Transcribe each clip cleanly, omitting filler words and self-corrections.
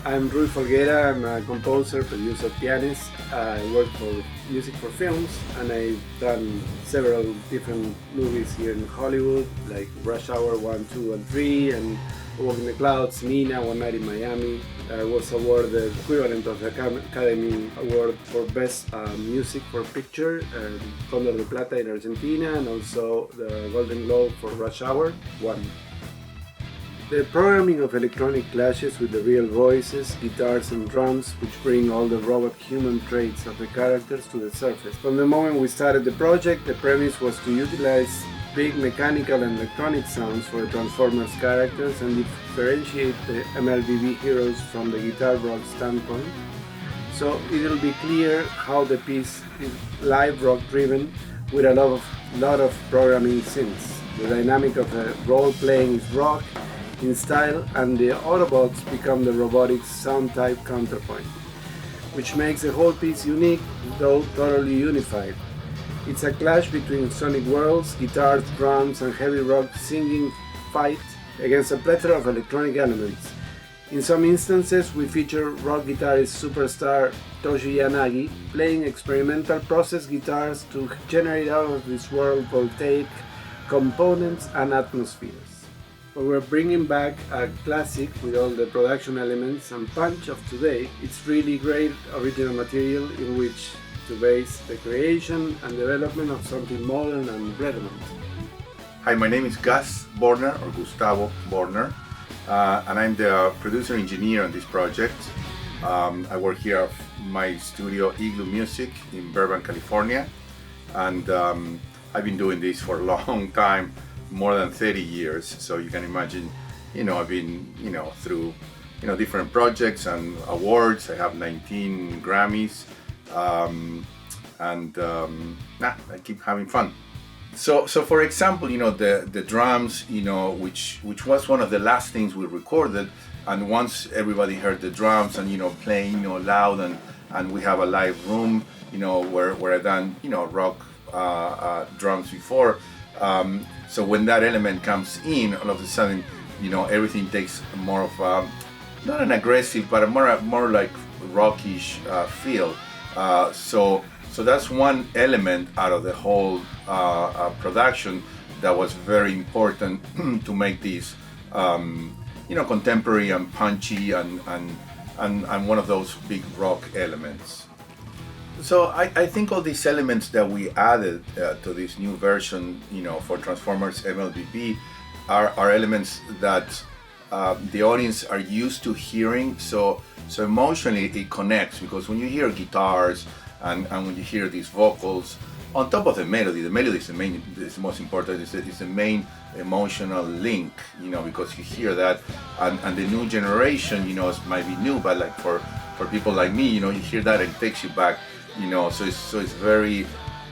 I'm Ruy Folguera. I'm a composer, producer, pianist. I work for music for films, and I've done several different movies here in Hollywood, like Rush Hour 1, 2, and 3, and Walk in the Clouds, Nina, One Night in Miami. I was awarded the equivalent of the Academy Award for Best Music for Picture, Condor de Plata in Argentina, and also the Golden Globe for Rush Hour 1. The programming of electronic clashes with the real voices, guitars and drums, which bring all the robot human traits of the characters to the surface. From the moment we started the project, the premise was to utilize big mechanical and electronic sounds for the Transformers characters and differentiate the MLBB heroes from the guitar rock standpoint. So it'll be clear how the piece is live rock driven with a lot of programming synths. The dynamic of the role playing is rock in style, and the Autobots become the robotics sound type counterpoint, which makes the whole piece unique, though totally unified. It's a clash between sonic worlds, guitars, drums, and heavy rock singing fight against a plethora of electronic elements. In some instances, we feature rock guitarist superstar Toshi Yanagi playing experimental processed guitars to generate out of this world voltaic components and atmospheres. But we're bringing back a classic with all the production elements and punch of today. It's really great original material in which to base the creation and development of something modern and relevant. Hi, my name is Gus Borner, or Gustavo Borner, and I'm the producer engineer on this project. I work here at my studio Igloo Music in Burbank, California, and I've been doing this for a long time, more than 30 years. So you can imagine, I've been, through, different projects and awards. I have 19 Grammys, and I keep having fun. So for example, the drums, which was one of the last things we recorded, and once everybody heard the drums and playing loud, and we have a live room, where I done rock drums before. So when that element comes in, all of a sudden, everything takes more of not an aggressive, but a more like rockish feel. So that's one element out of the whole production that was very important to make this, contemporary and punchy and one of those big rock elements. So I think all these elements that we added to this new version, for Transformers MLBB are elements that the audience are used to hearing. So emotionally it connects, because when you hear guitars and when you hear these vocals, on top of the melody is the most important. It's the main emotional link, because you hear that, and the new generation, it might be new, but like for people like me, you hear that and it takes you back. So it's very,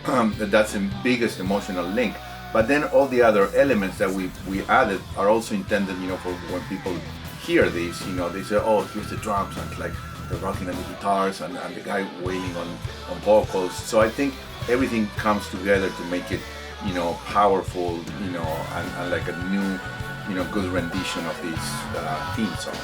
that's the biggest emotional link. But then all the other elements that we added are also intended, for when people hear this, they say, oh, here's the drums, and it's like the rocking and the guitars and the guy wailing on vocals. So I think everything comes together to make it, powerful, and like a new, good rendition of this theme song.